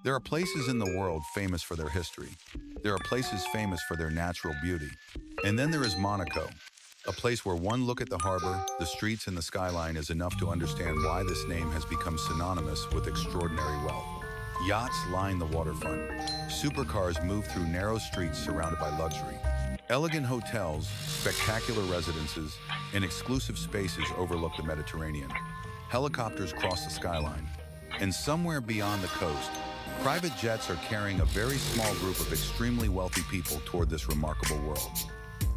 There are places in the world famous for their history. There are places famous for their natural beauty. And then there is Monaco, a place where one look at the harbor, the streets, and the skyline is enough to understand why this name has become synonymous with extraordinary wealth. Yachts line the waterfront. Supercars move through narrow streets surrounded by luxury. Elegant hotels, spectacular residences, and exclusive spaces overlook the Mediterranean. Helicopters cross the skyline. And somewhere beyond the coast, private jets are carrying a very small group of extremely wealthy people toward this remarkable world.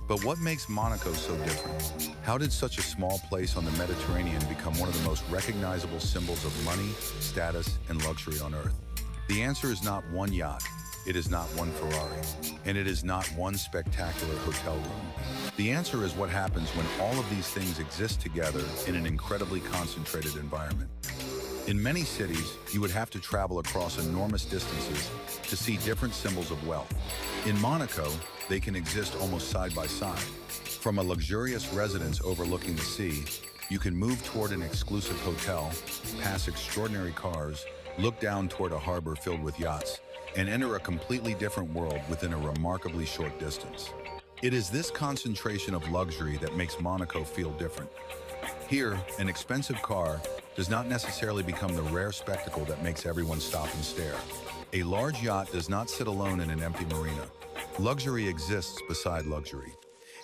But what makes Monaco so different? How did such a small place on the Mediterranean become one of the most recognizable symbols of money, status, and luxury on Earth? The answer is not one yacht, it is not one Ferrari, and it is not one spectacular hotel room. The answer is what happens when all of these things exist together in an incredibly concentrated environment. In many cities, you would have to travel across enormous distances to see different symbols of wealth. In Monaco, they can exist almost side by side. From a luxurious residence overlooking the sea, you can move toward an exclusive hotel, pass extraordinary cars, look down toward a harbor filled with yachts, and enter a completely different world within a remarkably short distance. It is this concentration of luxury that makes Monaco feel different. Here, an expensive car does not necessarily become the rare spectacle that makes everyone stop and stare. A large yacht does not sit alone in an empty marina. Luxury exists beside luxury,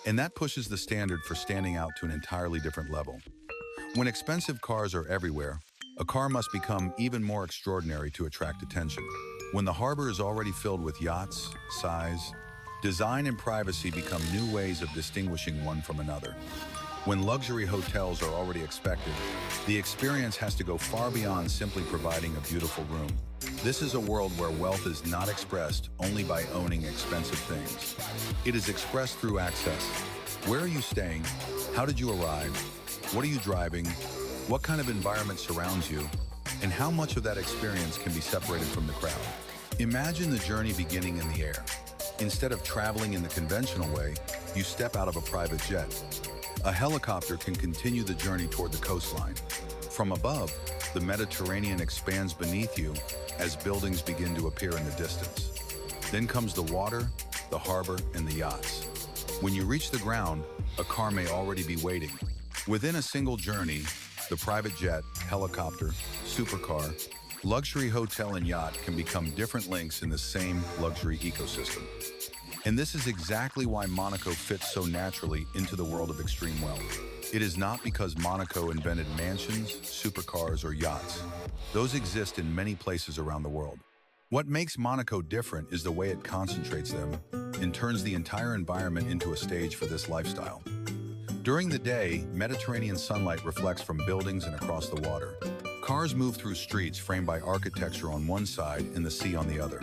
and that pushes the standard for standing out to an entirely different level. When expensive cars are everywhere, a car must become even more extraordinary to attract attention. When the harbor is already filled with yachts, size, design, and privacy become new ways of distinguishing one from another. When luxury hotels are already expected, the experience has to go far beyond simply providing a beautiful room. This is a world where wealth is not expressed only by owning expensive things. It is expressed through access. Where are you staying? How did you arrive? What are you driving? What kind of environment surrounds you? And how much of that experience can be separated from the crowd? Imagine the journey beginning in the air. Instead of traveling in the conventional way, you step out of a private jet. A helicopter can continue the journey toward the coastline. From above, the Mediterranean expands beneath you as buildings begin to appear in the distance. Then comes the water, the harbor, and the yachts. When you reach the ground, a car may already be waiting. Within a single journey, the private jet, helicopter, supercar, luxury hotel, and yacht can become different links in the same luxury ecosystem. And this is exactly why Monaco fits so naturally into the world of extreme wealth. It is not because Monaco invented mansions, supercars, or yachts. Those exist in many places around the world. What makes Monaco different is the way it concentrates them and turns the entire environment into a stage for this lifestyle. During the day, Mediterranean sunlight reflects from buildings and across the water. Cars move through streets framed by architecture on one side and the sea on the other.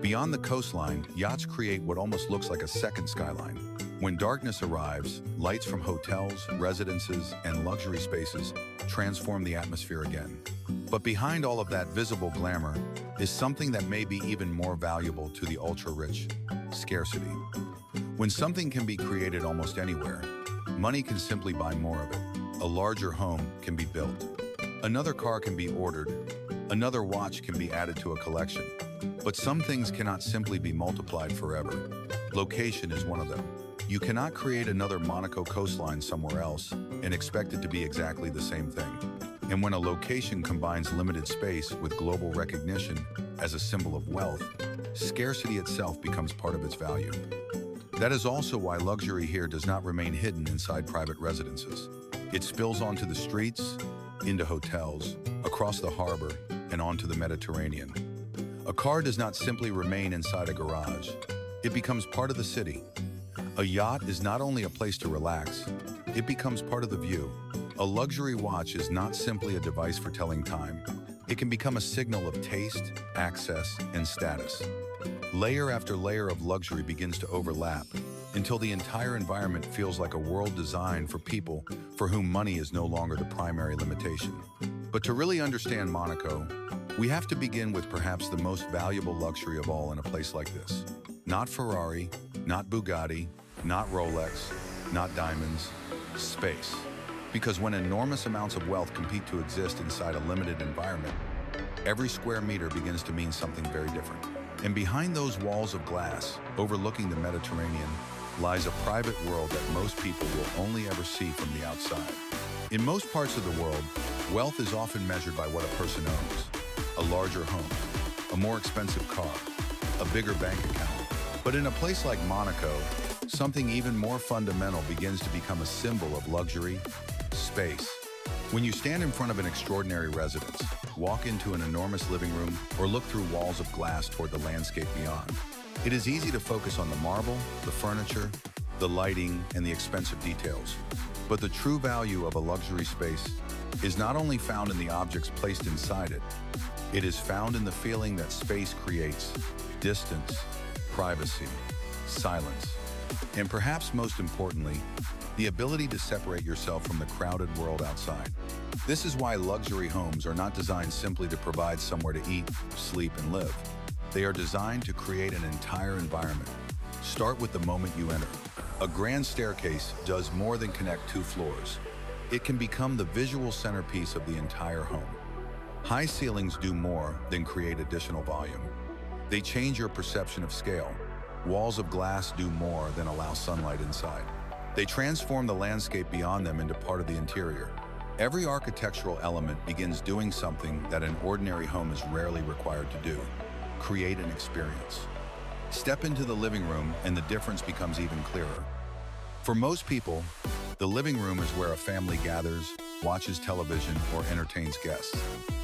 Beyond the coastline, yachts create what almost looks like a second skyline. When darkness arrives, lights from hotels, residences, and luxury spaces transform the atmosphere again. But behind all of that visible glamour is something that may be even more valuable to the ultra-rich: scarcity. When something can be created almost anywhere, money can simply buy more of it. A larger home can be built. Another car can be ordered. Another watch can be added to a collection. But some things cannot simply be multiplied forever. Location is one of them. You cannot create another Monaco coastline somewhere else and expect it to be exactly the same thing. And when a location combines limited space with global recognition as a symbol of wealth, scarcity itself becomes part of its value. That is also why luxury here does not remain hidden inside private residences. It spills onto the streets, into hotels, across the harbor, and onto the Mediterranean. A car does not simply remain inside a garage. It becomes part of the city. A yacht is not only a place to relax, it becomes part of the view. A luxury watch is not simply a device for telling time. It can become a signal of taste, access, and status. Layer after layer of luxury begins to overlap until the entire environment feels like a world designed for people for whom money is no longer the primary limitation. But to really understand Monaco, we have to begin with perhaps the most valuable luxury of all in a place like this. Not Ferrari, not Bugatti, not Rolex, not diamonds, space. Because when enormous amounts of wealth compete to exist inside a limited environment, Every square meter begins to mean something very different. And behind those walls of glass, overlooking the Mediterranean, lies a private world that most people will only ever see from the outside. In most parts of the world, wealth is often measured by what a person owns. A larger home, a more expensive car, a bigger bank account. But in a place like Monaco, something even more fundamental begins to become a symbol of luxury, space. When you stand in front of an extraordinary residence, walk into an enormous living room, or look through walls of glass toward the landscape beyond, it is easy to focus on the marble, the furniture, the lighting, and the expensive details. But the true value of a luxury space is not only found in the objects placed inside it, it is found in the feeling that space creates: distance, privacy, silence, and perhaps most importantly, the ability to separate yourself from the crowded world outside. This is why luxury homes are not designed simply to provide somewhere to eat, sleep, and live. They are designed to create an entire environment. Start with the moment you enter. A grand staircase does more than connect two floors. It can become the visual centerpiece of the entire home. High ceilings do more than create additional volume. They change your perception of scale. Walls of glass do more than allow sunlight inside. They transform the landscape beyond them into part of the interior. Every architectural element begins doing something that an ordinary home is rarely required to do: create an experience. Step into the living room and the difference becomes even clearer. For most people, the living room is where a family gathers, watches television, or entertains guests.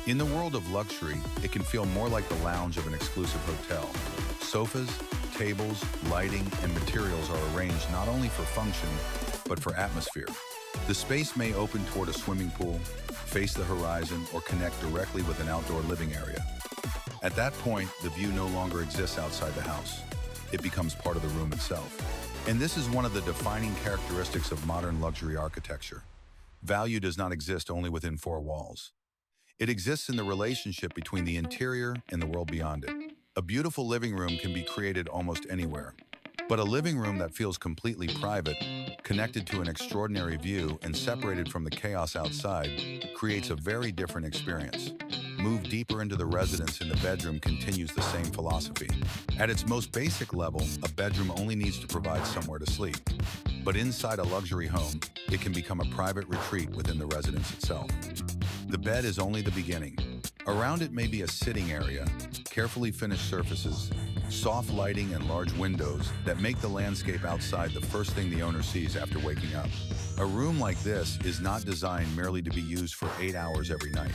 In the world of luxury, it can feel more like the lounge of an exclusive hotel. Sofas, tables, lighting, and materials are arranged not only for function, but for atmosphere. The space may open toward a swimming pool, face the horizon, or connect directly with an outdoor living area. At that point, the view no longer exists outside the house. It becomes part of the room itself. And this is one of the defining characteristics of modern luxury architecture. Value does not exist only within four walls. It exists in the relationship between the interior and the world beyond it. A beautiful living room can be created almost anywhere, but a living room that feels completely private, connected to an extraordinary view, and separated from the chaos outside, creates a very different experience. Move deeper into the residence and the bedroom continues the same philosophy. At its most basic level, a bedroom only needs to provide somewhere to sleep. But inside a luxury home, it can become a private retreat within the residence itself. The bed is only the beginning. Around it may be a sitting area, carefully finished surfaces, soft lighting, and large windows that make the landscape outside the first thing the owner sees after waking up. A room like this is not designed merely to be used for 8 hours every night.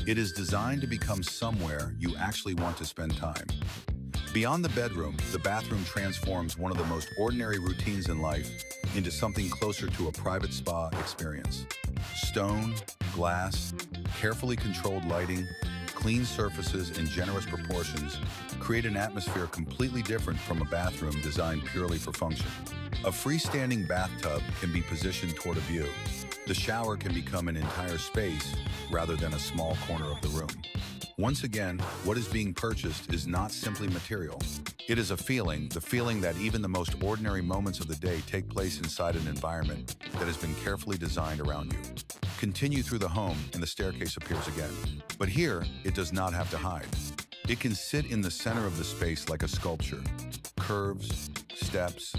It is designed to become somewhere you actually want to spend time. Beyond the bedroom, the bathroom transforms one of the most ordinary routines in life into something closer to a private spa experience. Stone, glass, carefully controlled lighting, clean surfaces, and generous proportions create an atmosphere completely different from a bathroom designed purely for function. A freestanding bathtub can be positioned toward a view. The shower can become an entire space rather than a small corner of the room. Once again, what is being purchased is not simply material. It is a feeling, the feeling that even the most ordinary moments of the day take place inside an environment that has been carefully designed around you. Continue through the home and the staircase appears again. But here, it does not have to hide. It can sit in the center of the space like a sculpture. Curves, steps,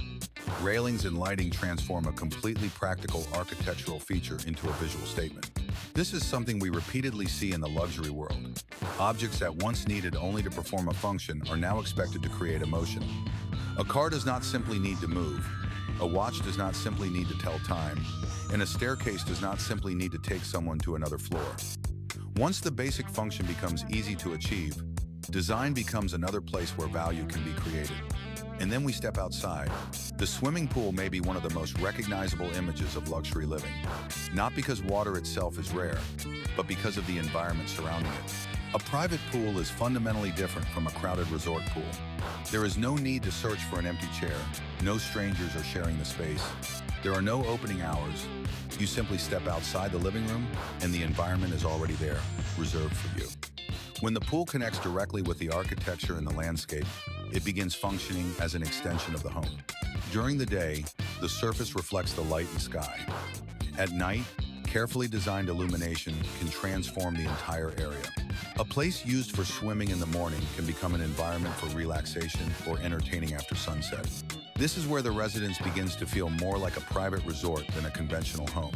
railings, and lighting transform a completely practical architectural feature into a visual statement. This is something we repeatedly see in the luxury world. Objects that once needed only to perform a function are now expected to create emotion. A car does not simply need to move. A watch does not simply need to tell time. And a staircase does not simply need to take someone to another floor. Once the basic function becomes easy to achieve, design becomes another place where value can be created. And then we step outside. The swimming pool may be one of the most recognizable images of luxury living, not because water itself is rare, but because of the environment surrounding it. A private pool is fundamentally different from a crowded resort pool. There is no need to search for an empty chair. No strangers are sharing the space. There are no opening hours. You simply step outside the living room, and the environment is already there, reserved for you. When the pool connects directly with the architecture and the landscape, it begins functioning as an extension of the home. During the day, the surface reflects the light and sky. At night, carefully designed illumination can transform the entire area. A place used for swimming in the morning can become an environment for relaxation or entertaining after sunset. This is where the residence begins to feel more like a private resort than a conventional home.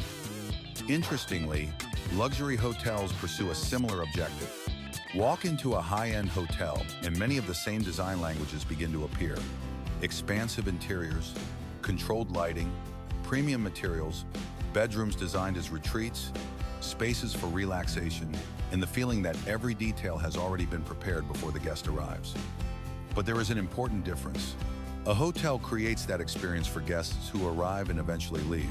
Interestingly, luxury hotels pursue a similar objective. Walk into a high-end hotel and many of the same design languages begin to appear. Expansive interiors, controlled lighting, premium materials, bedrooms designed as retreats, spaces for relaxation, and the feeling that every detail has already been prepared before the guest arrives. But there is an important difference. A hotel creates that experience for guests who arrive and eventually leave.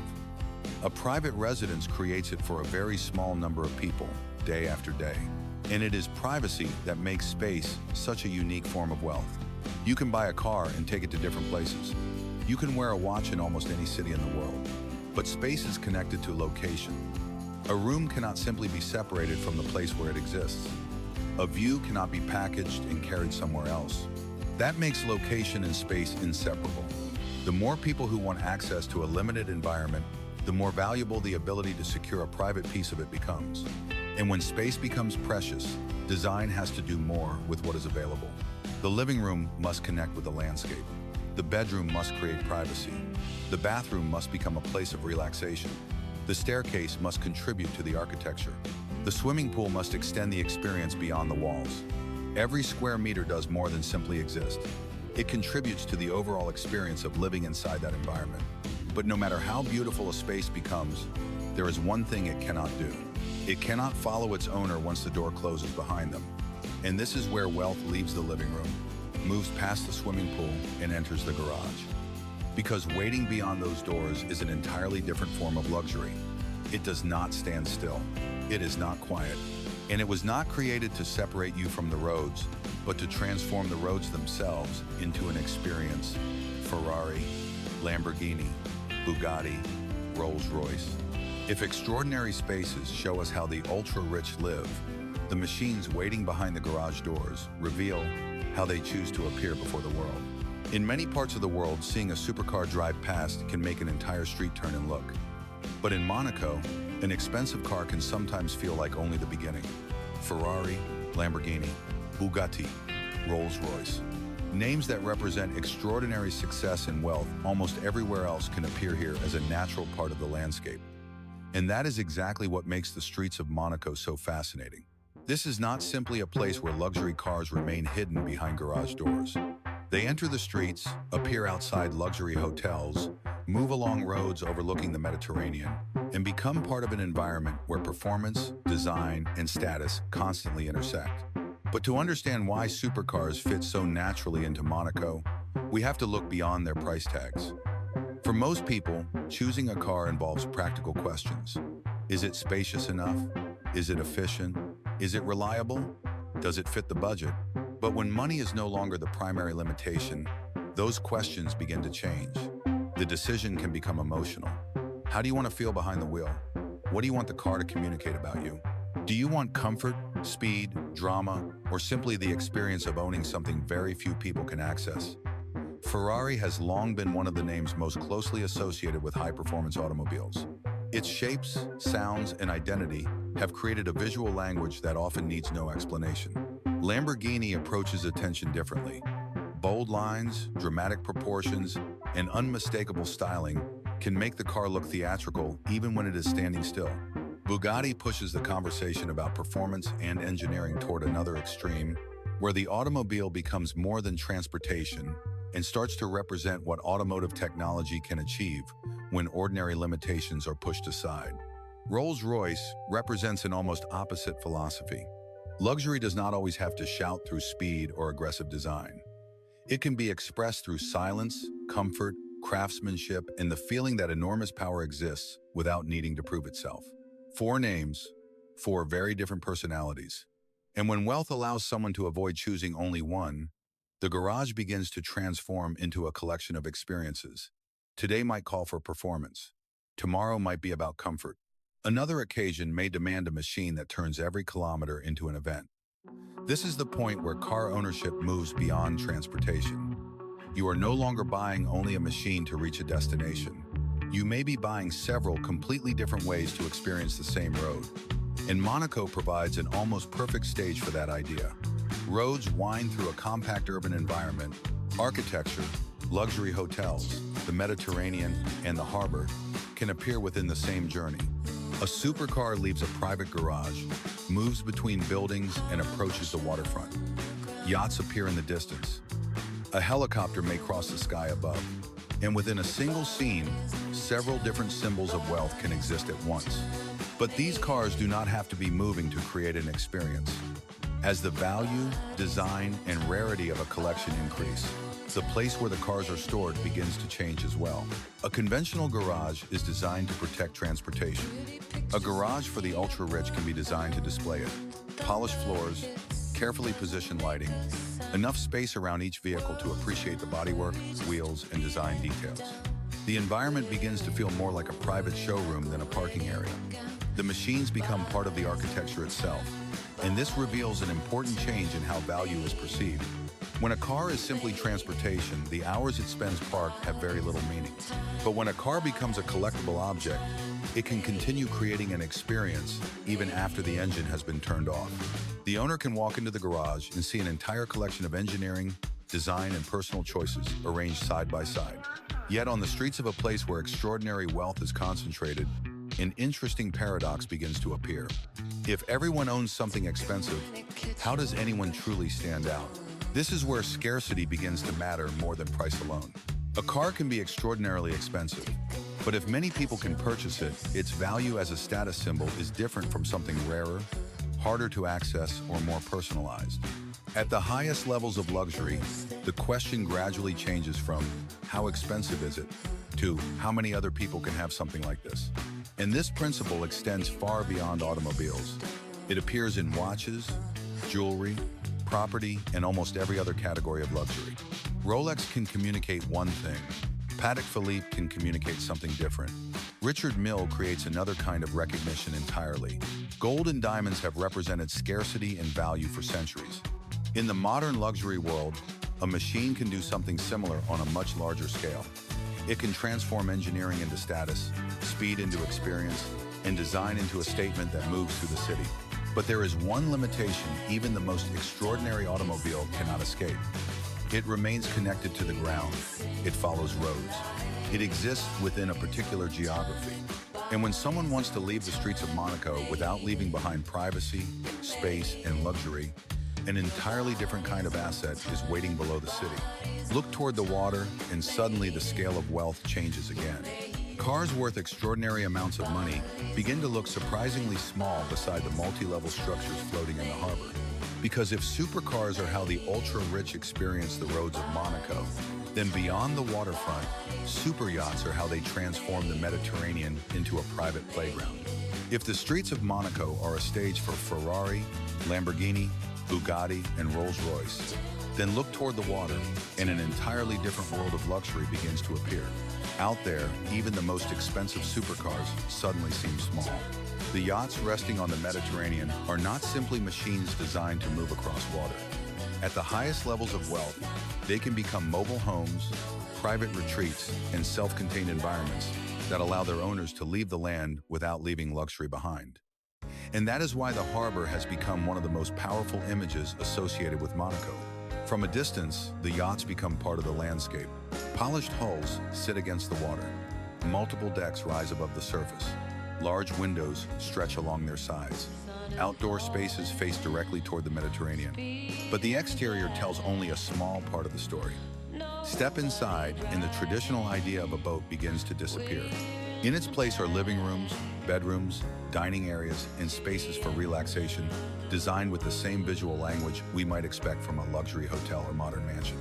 A private residence creates it for a very small number of people, day after day. And it is privacy that makes space such a unique form of wealth. You can buy a car and take it to different places. You can wear a watch in almost any city in the world. But space is connected to location. A room cannot simply be separated from the place where it exists. A view cannot be packaged and carried somewhere else. That makes location and space inseparable. The more people who want access to a limited environment, the more valuable the ability to secure a private piece of it becomes. And when space becomes precious, design has to do more with what is available. The living room must connect with the landscape. The bedroom must create privacy. The bathroom must become a place of relaxation. The staircase must contribute to the architecture. The swimming pool must extend the experience beyond the walls. Every square meter does more than simply exist. It contributes to the overall experience of living inside that environment. But no matter how beautiful a space becomes, there is one thing it cannot do. It cannot follow its owner once the door closes behind them. And this is where wealth leaves the living room, moves past the swimming pool, and enters the garage. Because waiting beyond those doors is an entirely different form of luxury. It does not stand still. It is not quiet. And it was not created to separate you from the roads, but to transform the roads themselves into an experience. Ferrari, Lamborghini, Bugatti, Rolls-Royce. If extraordinary spaces show us how the ultra-rich live, the machines waiting behind the garage doors reveal how they choose to appear before the world. In many parts of the world, seeing a supercar drive past can make an entire street turn and look. But in Monaco, an expensive car can sometimes feel like only the beginning. Ferrari, Lamborghini, Bugatti, Rolls-Royce. Names that represent extraordinary success and wealth almost everywhere else can appear here as a natural part of the landscape. And that is exactly what makes the streets of Monaco so fascinating. This is not simply a place where luxury cars remain hidden behind garage doors. They enter the streets, appear outside luxury hotels, move along roads overlooking the Mediterranean, and become part of an environment where performance, design, and status constantly intersect. But to understand why supercars fit so naturally into Monaco, we have to look beyond their price tags. For most people, choosing a car involves practical questions. Is it spacious enough? Is it efficient? Is it reliable? Does it fit the budget? But when money is no longer the primary limitation, those questions begin to change. The decision can become emotional. How do you want to feel behind the wheel? What do you want the car to communicate about you? Do you want comfort, speed, drama, or simply the experience of owning something very few people can access? Ferrari has long been one of the names most closely associated with high-performance automobiles. Its shapes, sounds, and identity have created a visual language that often needs no explanation. Lamborghini approaches attention differently. Bold lines, dramatic proportions, and unmistakable styling can make the car look theatrical even when it is standing still. Bugatti pushes the conversation about performance and engineering toward another extreme, where the automobile becomes more than transportation and starts to represent what automotive technology can achieve when ordinary limitations are pushed aside. Rolls-Royce represents an almost opposite philosophy. Luxury does not always have to shout through speed or aggressive design. It can be expressed through silence, comfort, craftsmanship, and the feeling that enormous power exists without needing to prove itself. 4 names, 4 very different personalities. And when wealth allows someone to avoid choosing only one, the garage begins to transform into a collection of experiences. Today might call for performance. Tomorrow might be about comfort. Another occasion may demand a machine that turns every kilometer into an event. This is the point where car ownership moves beyond transportation. You are no longer buying only a machine to reach a destination. You may be buying several completely different ways to experience the same road. And Monaco provides an almost perfect stage for that idea. Roads wind through a compact urban environment, architecture, luxury hotels, the Mediterranean, and the harbor can appear within the same journey. A supercar leaves a private garage, moves between buildings, and approaches the waterfront. Yachts appear in the distance. A helicopter may cross the sky above. And within a single scene, several different symbols of wealth can exist at once. But these cars do not have to be moving to create an experience. As the value, design, and rarity of a collection increase, the place where the cars are stored begins to change as well. A conventional garage is designed to protect transportation. A garage for the ultra-rich can be designed to display it. Polished floors, carefully positioned lighting, enough space around each vehicle to appreciate the bodywork, wheels, and design details. The environment begins to feel more like a private showroom than a parking area. The machines become part of the architecture itself, and this reveals an important change in how value is perceived. When a car is simply transportation, the hours it spends parked have very little meaning. But when a car becomes a collectible object, it can continue creating an experience even after the engine has been turned off. The owner can walk into the garage and see an entire collection of engineering, design, and personal choices arranged side by side. Yet on the streets of a place where extraordinary wealth is concentrated, an interesting paradox begins to appear. If everyone owns something expensive, how does anyone truly stand out? This is where scarcity begins to matter more than price alone. A car can be extraordinarily expensive, but if many people can purchase it, its value as a status symbol is different from something rarer, harder to access, or more personalized. At the highest levels of luxury, the question gradually changes from how expensive is it to how many other people can have something like this. And this principle extends far beyond automobiles. It appears in watches, jewelry, property, and almost every other category of luxury. Rolex can communicate one thing. Patek Philippe can communicate something different. Richard Mille creates another kind of recognition entirely. Gold and diamonds have represented scarcity and value for centuries. In the modern luxury world, a machine can do something similar on a much larger scale. It can transform engineering into status, speed into experience, and design into a statement that moves through the city. But there is one limitation even the most extraordinary automobile cannot escape. It remains connected to the ground. It follows roads. It exists within a particular geography. And when someone wants to leave the streets of Monaco without leaving behind privacy, space, and luxury, an entirely different kind of asset is waiting below the city. Look toward the water, and suddenly the scale of wealth changes again. Cars worth extraordinary amounts of money begin to look surprisingly small beside the multi-level structures floating in the harbor. Because if supercars are how the ultra-rich experience the roads of Monaco, then beyond the waterfront, superyachts are how they transform the Mediterranean into a private playground. If the streets of Monaco are a stage for Ferrari, Lamborghini, Bugatti, and Rolls-Royce, then look toward the water, and an entirely different world of luxury begins to appear. Out there, even the most expensive supercars suddenly seem small. The yachts resting on the Mediterranean are not simply machines designed to move across water. At the highest levels of wealth, they can become mobile homes, private retreats, and self-contained environments that allow their owners to leave the land without leaving luxury behind. And that is why the harbor has become one of the most powerful images associated with Monaco. From a distance, the yachts become part of the landscape. Polished hulls sit against the water. Multiple decks rise above the surface. Large windows stretch along their sides. Outdoor spaces face directly toward the Mediterranean. But the exterior tells only a small part of the story. Step inside, and the traditional idea of a boat begins to disappear. In its place are living rooms, bedrooms, dining areas, and spaces for relaxation, designed with the same visual language we might expect from a luxury hotel or modern mansion.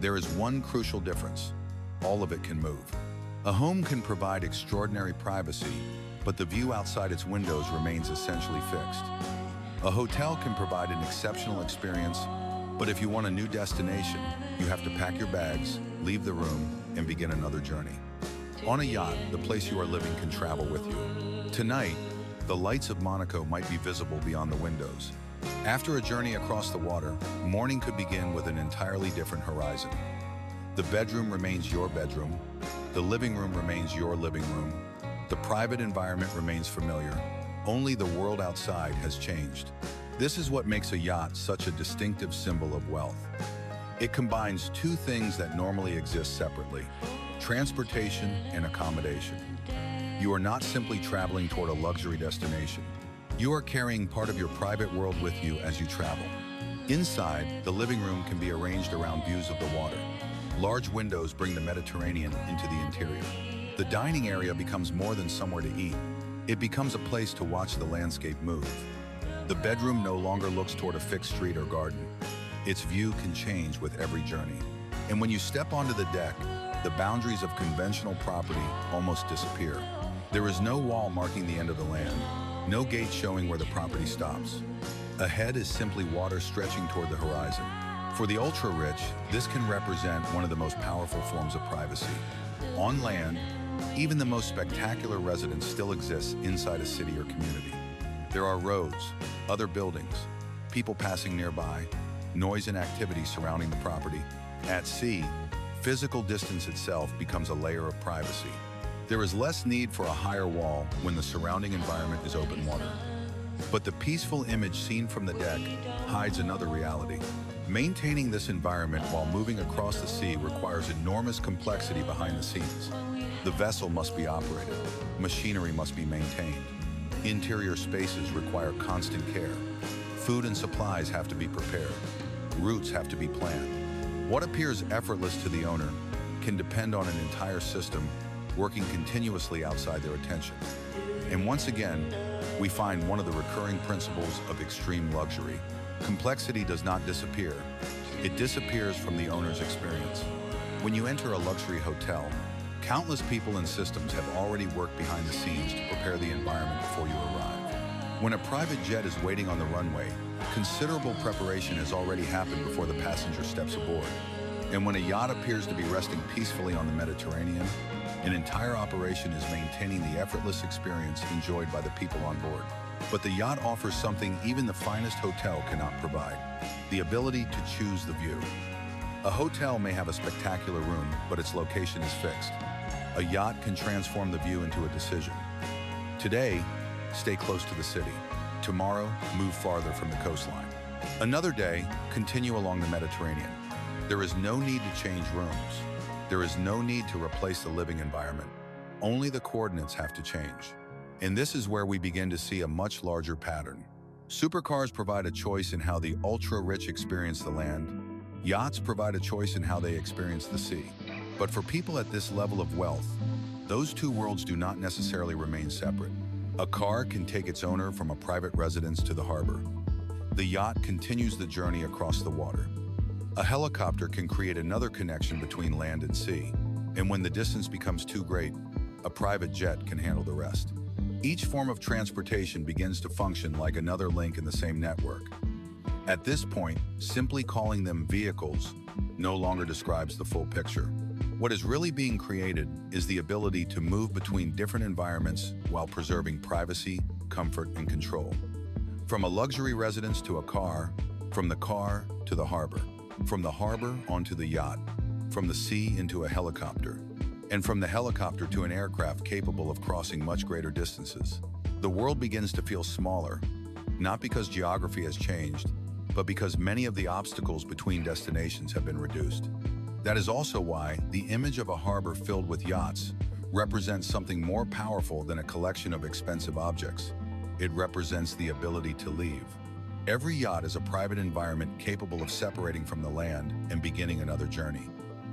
There is one crucial difference. All of it can move. A home can provide extraordinary privacy, but the view outside its windows remains essentially fixed. A hotel can provide an exceptional experience, but if you want a new destination, you have to pack your bags, leave the room, and begin another journey. On a yacht, the place you are living can travel with you. Tonight, the lights of Monaco might be visible beyond the windows. After a journey across the water, morning could begin with an entirely different horizon. The bedroom remains your bedroom. The living room remains your living room. The private environment remains familiar. Only the world outside has changed. This is what makes a yacht such a distinctive symbol of wealth. It combines two things that normally exist separately: transportation and accommodation. You are not simply traveling toward a luxury destination. You are carrying part of your private world with you as you travel. Inside, the living room can be arranged around views of the water. Large windows bring the Mediterranean into the interior. The dining area becomes more than somewhere to eat. It becomes a place to watch the landscape move. The bedroom no longer looks toward a fixed street or garden. Its view can change with every journey. And when you step onto the deck, the boundaries of conventional property almost disappear. There is no wall marking the end of the land, no gate showing where the property stops. Ahead is simply water stretching toward the horizon. For the ultra-rich, this can represent one of the most powerful forms of privacy. On land, even the most spectacular residence still exists inside a city or community. There are roads, other buildings, people passing nearby, noise and activity surrounding the property. At sea, physical distance itself becomes a layer of privacy. There is less need for a higher wall when the surrounding environment is open water. But the peaceful image seen from the deck hides another reality. Maintaining this environment while moving across the sea requires enormous complexity behind the scenes. The vessel must be operated, machinery must be maintained, interior spaces require constant care, food and supplies have to be prepared, routes have to be planned. What appears effortless to the owner can depend on an entire system working continuously outside their attention. And once again, we find one of the recurring principles of extreme luxury. Complexity does not disappear. It disappears from the owner's experience. When you enter a luxury hotel, countless people and systems have already worked behind the scenes to prepare the environment before you arrive. When a private jet is waiting on the runway, considerable preparation has already happened before the passenger steps aboard. And when a yacht appears to be resting peacefully on the Mediterranean, an entire operation is maintaining the effortless experience enjoyed by the people on board. But the yacht offers something even the finest hotel cannot provide: the ability to choose the view. A hotel may have a spectacular room, but its location is fixed. A yacht can transform the view into a decision. Today, stay close to the city. Tomorrow, move farther from the coastline. Another day, continue along the Mediterranean. There is no need to change rooms. There is no need to replace the living environment. Only the coordinates have to change. And this is where we begin to see a much larger pattern. Supercars provide a choice in how the ultra-rich experience the land. Yachts provide a choice in how they experience the sea. But for people at this level of wealth, those two worlds do not necessarily remain separate. A car can take its owner from a private residence to the harbor. The yacht continues the journey across the water. A helicopter can create another connection between land and sea. And when the distance becomes too great, a private jet can handle the rest. Each form of transportation begins to function like another link in the same network. At this point, simply calling them vehicles no longer describes the full picture. What is really being created is the ability to move between different environments while preserving privacy, comfort, and control. From a luxury residence to a car, from the car to the harbor, from the harbor onto the yacht, from the sea into a helicopter, and from the helicopter to an aircraft capable of crossing much greater distances. The world begins to feel smaller, not because geography has changed, but because many of the obstacles between destinations have been reduced. That is also why the image of a harbor filled with yachts represents something more powerful than a collection of expensive objects. It represents the ability to leave. Every yacht is a private environment capable of separating from the land and beginning another journey.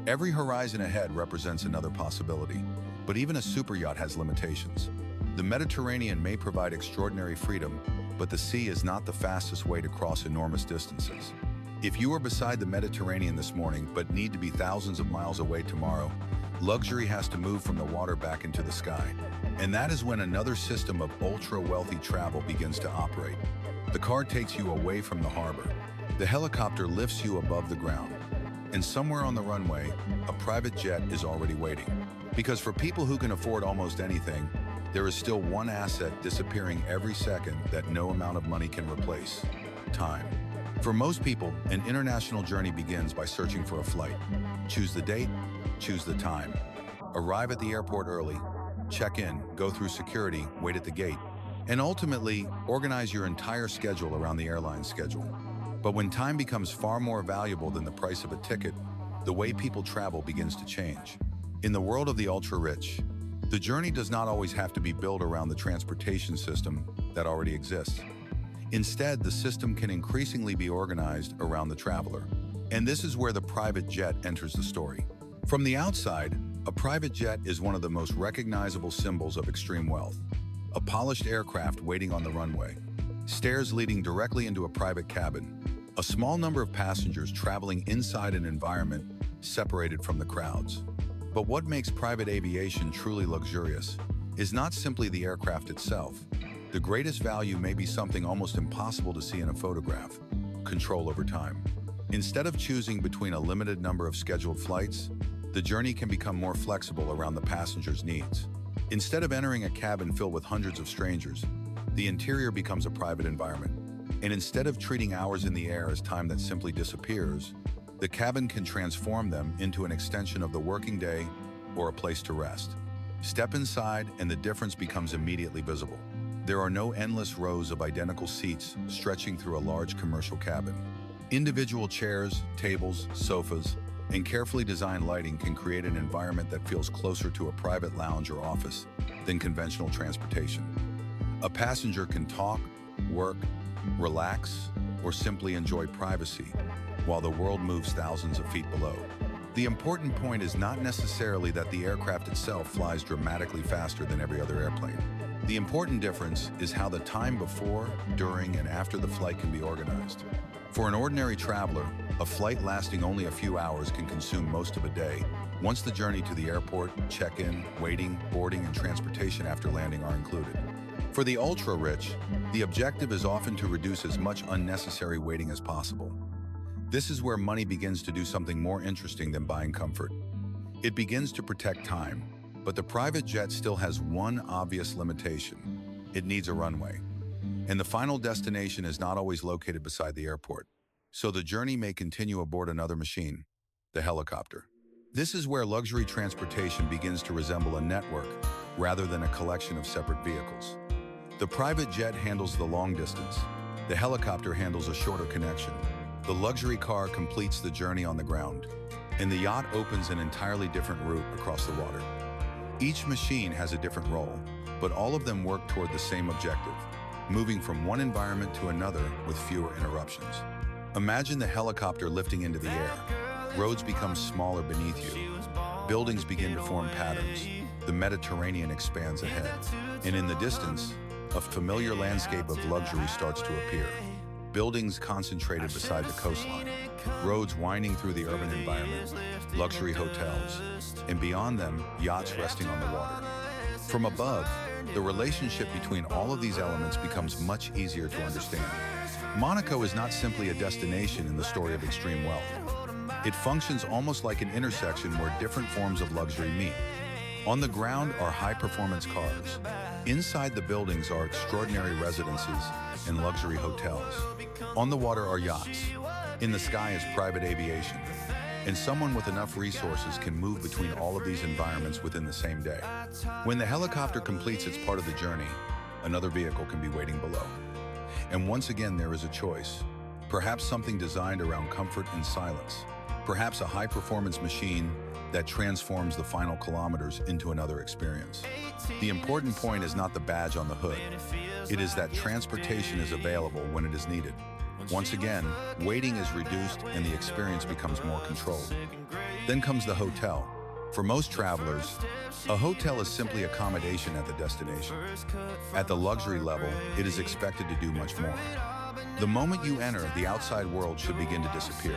Every horizon ahead represents another possibility, but even a superyacht has limitations. The Mediterranean may provide extraordinary freedom, but the sea is not the fastest way to cross enormous distances. If you are beside the Mediterranean this morning but need to be thousands of miles away tomorrow, luxury has to move from the water back into the sky. And that is when another system of ultra-wealthy travel begins to operate. The car takes you away from the harbor. The helicopter lifts you above the ground. And somewhere on the runway, a private jet is already waiting. Because for people who can afford almost anything, there is still one asset disappearing every second that no amount of money can replace: time. For most people, an international journey begins by searching for a flight. Choose the date, choose the time. Arrive at the airport early, check in, go through security, wait at the gate. and ultimately organize your entire schedule around the airline's schedule. But when time becomes far more valuable than the price of a ticket, the way people travel begins to change. In the world of the ultra-rich, the journey does not always have to be built around the transportation system that already exists. Instead, the system can increasingly be organized around the traveler. And this is where the private jet enters the story. From the outside, a private jet is one of the most recognizable symbols of extreme wealth. A polished aircraft waiting on the runway, stairs leading directly into a private cabin, a small number of passengers traveling inside an environment separated from the crowds. But what makes private aviation truly luxurious is not simply the aircraft itself. The greatest value may be something almost impossible to see in a photograph: control over time. Instead of choosing between a limited number of scheduled flights, the journey can become more flexible around the passenger's needs. Instead of entering a cabin filled with hundreds of strangers, the interior becomes a private environment. And instead of treating hours in the air as time that simply disappears, the cabin can transform them into an extension of the working day or a place to rest. Step inside and the difference becomes immediately visible. There are no endless rows of identical seats stretching through a large commercial cabin. Individual chairs, tables, sofas, and carefully designed lighting can create an environment that feels closer to a private lounge or office than conventional transportation. A passenger can talk, work, relax, or simply enjoy privacy while the world moves thousands of feet below. The important point is not necessarily that the aircraft itself flies dramatically faster than every other airplane. The important difference is how the time before, during, and after the flight can be organized. For an ordinary traveler, a flight lasting only a few hours can consume most of a day once the journey to the airport, check-in, waiting, boarding, and transportation after landing are included. For the ultra-rich, the objective is often to reduce as much unnecessary waiting as possible. This is where money begins to do something more interesting than buying comfort. It begins to protect time, but the private jet still has one obvious limitation: it needs a runway. And the final destination is not always located beside the airport. So the journey may continue aboard another machine, the helicopter. This is where luxury transportation begins to resemble a network rather than a collection of separate vehicles. The private jet handles the long distance. The helicopter handles a shorter connection. The luxury car completes the journey on the ground, and the yacht opens an entirely different route across the water. Each machine has a different role, but all of them work toward the same objective: moving from one environment to another with fewer interruptions. Imagine the helicopter lifting into the air. Roads become smaller beneath you. Buildings begin to form patterns. The Mediterranean expands ahead. And in the distance, a familiar landscape of luxury starts to appear. Buildings concentrated beside the coastline. Roads winding through the urban environment. Luxury hotels. And beyond them, yachts resting on the water. From above, the relationship between all of these elements becomes much easier to understand. Monaco is not simply a destination in the story of extreme wealth. It functions almost like an intersection where different forms of luxury meet. On the ground are high-performance cars. Inside the buildings are extraordinary residences and luxury hotels. On the water are yachts. In the sky is private aviation. And someone with enough resources can move between all of these environments within the same day. When the helicopter completes its part of the journey, another vehicle can be waiting below. And once again, there is a choice. Perhaps something designed around comfort and silence. Perhaps a high-performance machine that transforms the final kilometers into another experience. The important point is not the badge on the hood. It is that transportation is available when it is needed. Once again, waiting is reduced and the experience becomes more controlled. Then comes the hotel. For most travelers, a hotel is simply accommodation at the destination. At the luxury level, it is expected to do much more. The moment you enter, the outside world should begin to disappear.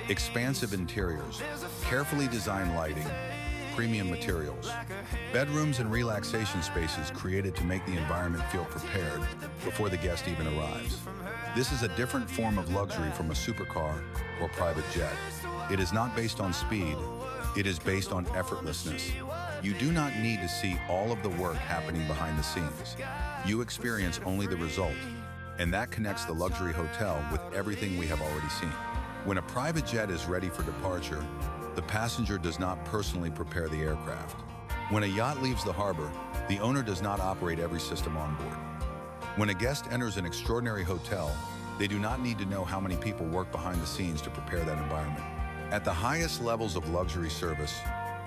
Expansive interiors, carefully designed lighting, premium materials, bedrooms and relaxation spaces created to make the environment feel prepared before the guest even arrives. This is a different form of luxury from a supercar or private jet. It is not based on speed, it is based on effortlessness. You do not need to see all of the work happening behind the scenes. You experience only the result, and that connects the luxury hotel with everything we have already seen. When a private jet is ready for departure, the passenger does not personally prepare the aircraft. When a yacht leaves the harbor, the owner does not operate every system on board. When a guest enters an extraordinary hotel, they do not need to know how many people work behind the scenes to prepare that environment. At the highest levels of luxury service,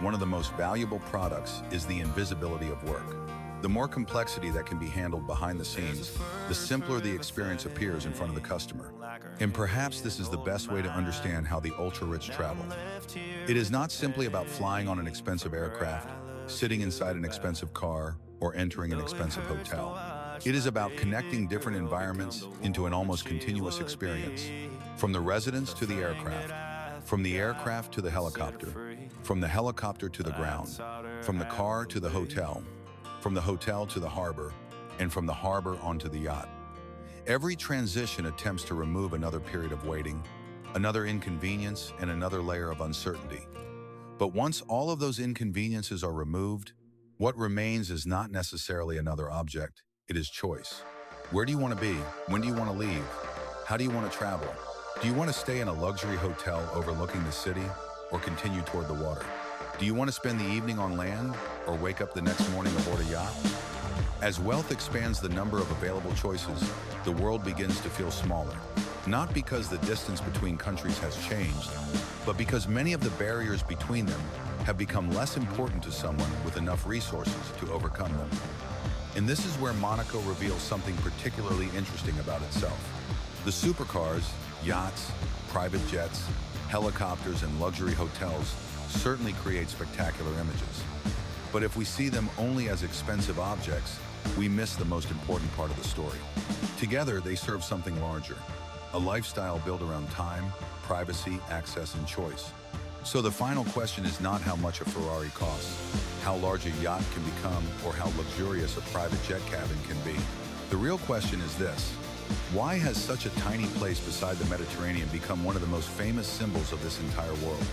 one of the most valuable products is the invisibility of work. The more complexity that can be handled behind the scenes, the simpler the experience appears in front of the customer. And perhaps this is the best way to understand how the ultra-rich travel. It is not simply about flying on an expensive aircraft, sitting inside an expensive car, or entering an expensive hotel. It is about connecting different environments into an almost continuous experience, from the residence to the aircraft, from the aircraft to the helicopter, from the helicopter to the ground, from the car to the hotel, from the hotel to the harbor, and from the harbor onto the yacht. Every transition attempts to remove another period of waiting, another inconvenience, and another layer of uncertainty. But once all of those inconveniences are removed, what remains is not necessarily another object, it is choice. Where do you want to be? When do you want to leave? How do you want to travel? Do you want to stay in a luxury hotel overlooking the city or continue toward the water? Do you want to spend the evening on land or wake up the next morning aboard a yacht? As wealth expands the number of available choices, the world begins to feel smaller. Not because the distance between countries has changed, but because many of the barriers between them have become less important to someone with enough resources to overcome them. And this is where Monaco reveals something particularly interesting about itself. The supercars, yachts, private jets, helicopters, and luxury hotels certainly create spectacular images. But if we see them only as expensive objects, we miss the most important part of the story. Together, they serve something larger, a lifestyle built around time, privacy, access, and choice. So the final question is not how much a Ferrari costs, how large a yacht can become, or how luxurious a private jet cabin can be. The real question is this: why has such a tiny place beside the Mediterranean become one of the most famous symbols of this entire world?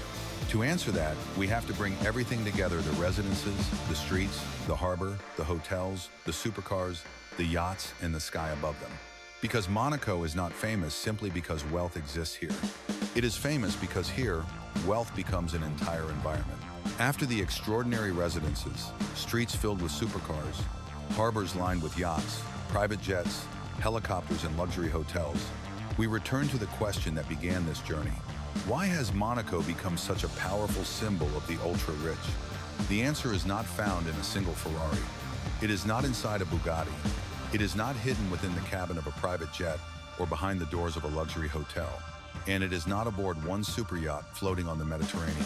To answer that, we have to bring everything together: the residences, the streets, the harbor, the hotels, the supercars, the yachts, and the sky above them. Because Monaco is not famous simply because wealth exists here. It is famous because here, wealth becomes an entire environment. After the extraordinary residences, streets filled with supercars, harbors lined with yachts, private jets, helicopters, and luxury hotels, we return to the question that began this journey. Why has Monaco become such a powerful symbol of the ultra-rich? The answer is not found in a single Ferrari. It is not inside a Bugatti. It is not hidden within the cabin of a private jet or behind the doors of a luxury hotel. And it is not aboard one super yacht floating on the Mediterranean.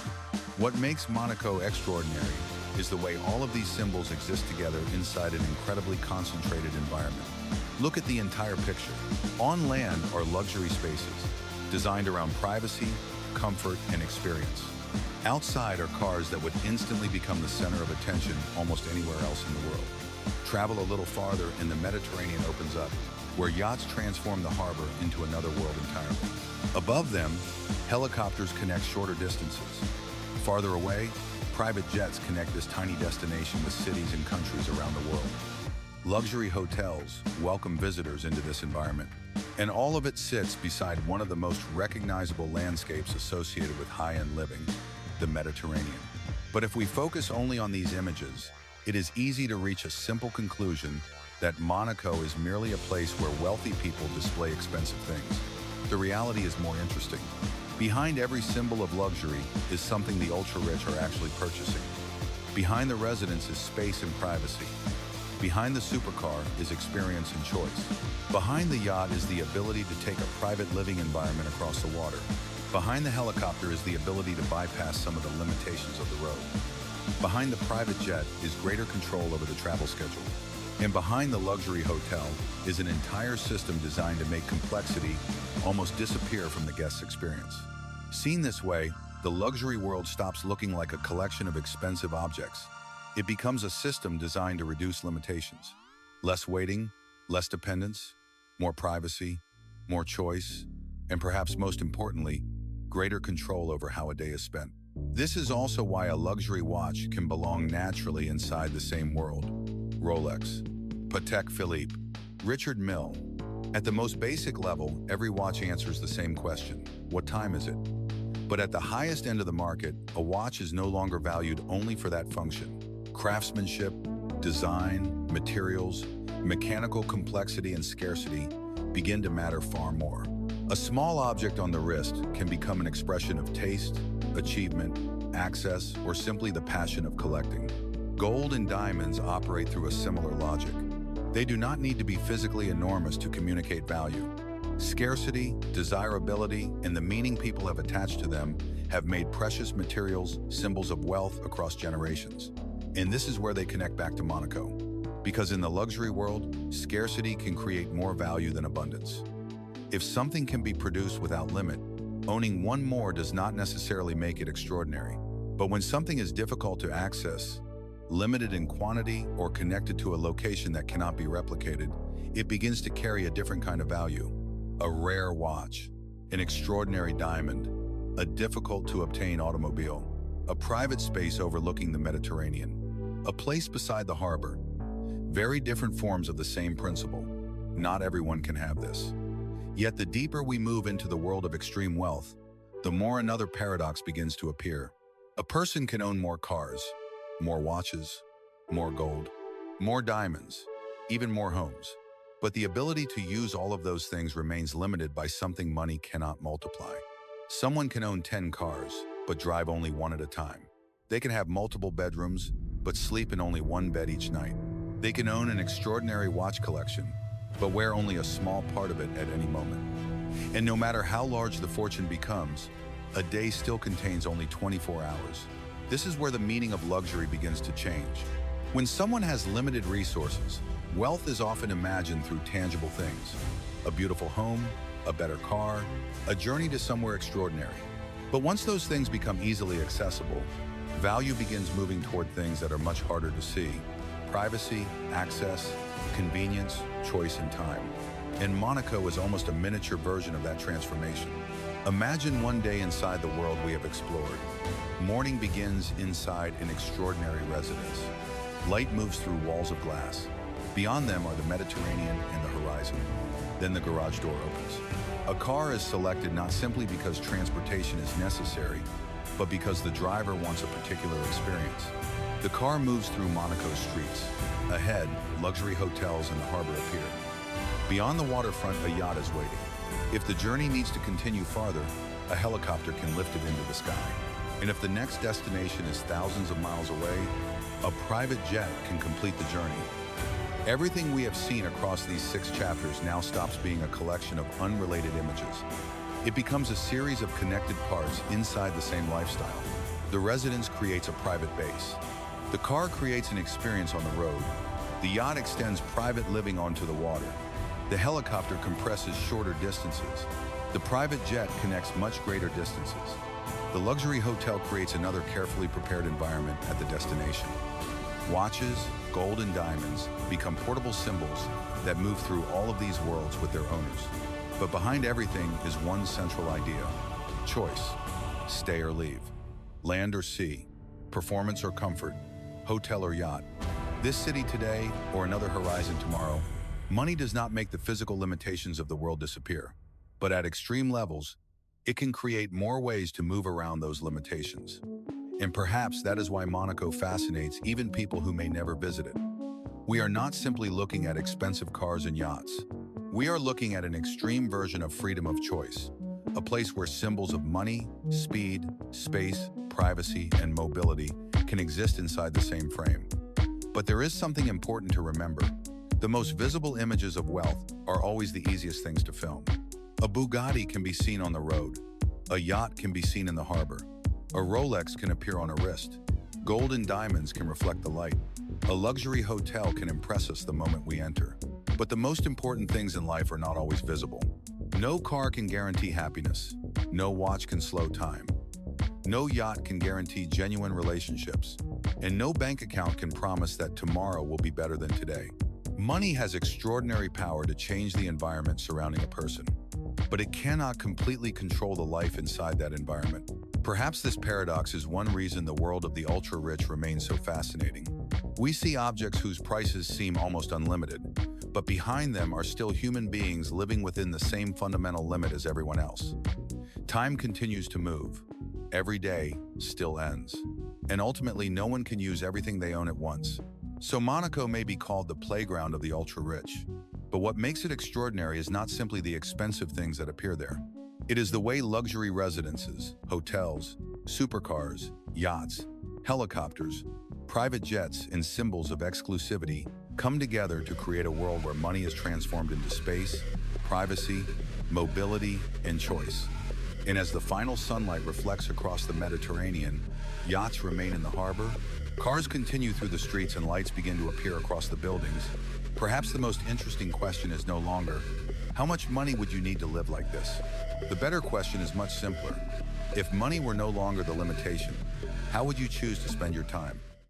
What makes Monaco extraordinary is the way all of these symbols exist together inside an incredibly concentrated environment. Look at the entire picture. On land are luxury spaces, designed around privacy, comfort, and experience. Outside are cars that would instantly become the center of attention almost anywhere else in the world. Travel a little farther and the Mediterranean opens up, where yachts transform the harbor into another world entirely. Above them, helicopters connect shorter distances. Farther away, private jets connect this tiny destination with cities and countries around the world. Luxury hotels welcome visitors into this environment, and all of it sits beside one of the most recognizable landscapes associated with high-end living, the Mediterranean. But if we focus only on these images, it is easy to reach a simple conclusion that Monaco is merely a place where wealthy people display expensive things. The reality is more interesting. Behind every symbol of luxury is something the ultra-rich are actually purchasing. Behind the residence is space and privacy. Behind the supercar is experience and choice. Behind the yacht is the ability to take a private living environment across the water. Behind the helicopter is the ability to bypass some of the limitations of the road. Behind the private jet is greater control over the travel schedule. And behind the luxury hotel is an entire system designed to make complexity almost disappear from the guest's experience. Seen this way, the luxury world stops looking like a collection of expensive objects. It becomes a system designed to reduce limitations. Less waiting, less dependence, more privacy, more choice, and perhaps most importantly, greater control over how a day is spent. This is also why a luxury watch can belong naturally inside the same world. Rolex, Patek Philippe, Richard Mille. At the most basic level, every watch answers the same question: what time is it? But at the highest end of the market, a watch is no longer valued only for that function. Craftsmanship, design, materials, mechanical complexity and scarcity begin to matter far more. A small object on the wrist can become an expression of taste, achievement, access, or simply the passion of collecting. Gold and diamonds operate through a similar logic. They do not need to be physically enormous to communicate value. Scarcity, desirability, and the meaning people have attached to them have made precious materials symbols of wealth across generations. And this is where they connect back to Monaco. Because in the luxury world, scarcity can create more value than abundance. If something can be produced without limit, owning one more does not necessarily make it extraordinary. But when something is difficult to access, limited in quantity, or connected to a location that cannot be replicated, it begins to carry a different kind of value. A rare watch, an extraordinary diamond, a difficult-to-obtain automobile, a private space overlooking the Mediterranean, a place beside the harbor. Very different forms of the same principle. Not everyone can have this. Yet the deeper we move into the world of extreme wealth, the more another paradox begins to appear. A person can own more cars, more watches, more gold, more diamonds, even more homes. But the ability to use all of those things remains limited by something money cannot multiply. Someone can own 10 cars, but drive only one at a time. They can have multiple bedrooms, but sleep in only one bed each night. They can own an extraordinary watch collection, but wear only a small part of it at any moment. And no matter how large the fortune becomes, a day still contains only 24 hours. This is where the meaning of luxury begins to change. When someone has limited resources, wealth is often imagined through tangible things. A beautiful home, a better car, a journey to somewhere extraordinary. But once those things become easily accessible, value begins moving toward things that are much harder to see. Privacy, access, convenience, choice, and time. And Monaco is almost a miniature version of that transformation. Imagine one day inside the world we have explored. Morning begins inside an extraordinary residence. Light moves through walls of glass. Beyond them are the Mediterranean and the horizon. Then the garage door opens. A car is selected not simply because transportation is necessary, but because the driver wants a particular experience. The car moves through Monaco's streets. Ahead, luxury hotels and the harbor appear. Beyond the waterfront, a yacht is waiting. If the journey needs to continue farther, a helicopter can lift it into the sky. And if the next destination is thousands of miles away, a private jet can complete the journey. Everything we have seen across these 6 chapters now stops being a collection of unrelated images. It becomes a series of connected parts inside the same lifestyle. The residence creates a private base. The car creates an experience on the road. The yacht extends private living onto the water. The helicopter compresses shorter distances. The private jet connects much greater distances. The luxury hotel creates another carefully prepared environment at the destination. Watches, gold, and diamonds become portable symbols that move through all of these worlds with their owners. But behind everything is one central idea: choice, stay or leave, land or sea, performance or comfort, hotel or yacht, this city today or another horizon tomorrow. Money does not make the physical limitations of the world disappear, but at extreme levels, it can create more ways to move around those limitations. And perhaps that is why Monaco fascinates even people who may never visit it. We are not simply looking at expensive cars and yachts. We are looking at an extreme version of freedom of choice, a place where symbols of money, speed, space, privacy, and mobility can exist inside the same frame. But there is something important to remember. The most visible images of wealth are always the easiest things to film. A Bugatti can be seen on the road. A yacht can be seen in the harbor. A Rolex can appear on a wrist. Gold and diamonds can reflect the light. A luxury hotel can impress us the moment we enter. But the most important things in life are not always visible. No car can guarantee happiness. No watch can slow time. No yacht can guarantee genuine relationships. And no bank account can promise that tomorrow will be better than today. Money has extraordinary power to change the environment surrounding a person, but it cannot completely control the life inside that environment. Perhaps this paradox is one reason the world of the ultra-rich remains so fascinating. We see objects whose prices seem almost unlimited, but behind them are still human beings living within the same fundamental limit as everyone else. Time continues to move. Every day still ends. And ultimately, no one can use everything they own at once. So Monaco may be called the playground of the ultra-rich, but what makes it extraordinary is not simply the expensive things that appear there. It is the way luxury residences, hotels, supercars, yachts, helicopters, private jets, and symbols of exclusivity come together to create a world where money is transformed into space, privacy, mobility, and choice. And as the final sunlight reflects across the Mediterranean, yachts remain in the harbor, cars continue through the streets, and lights begin to appear across the buildings, perhaps the most interesting question is no longer, how much money would you need to live like this? The better question is much simpler. If money were no longer the limitation, how would you choose to spend your time?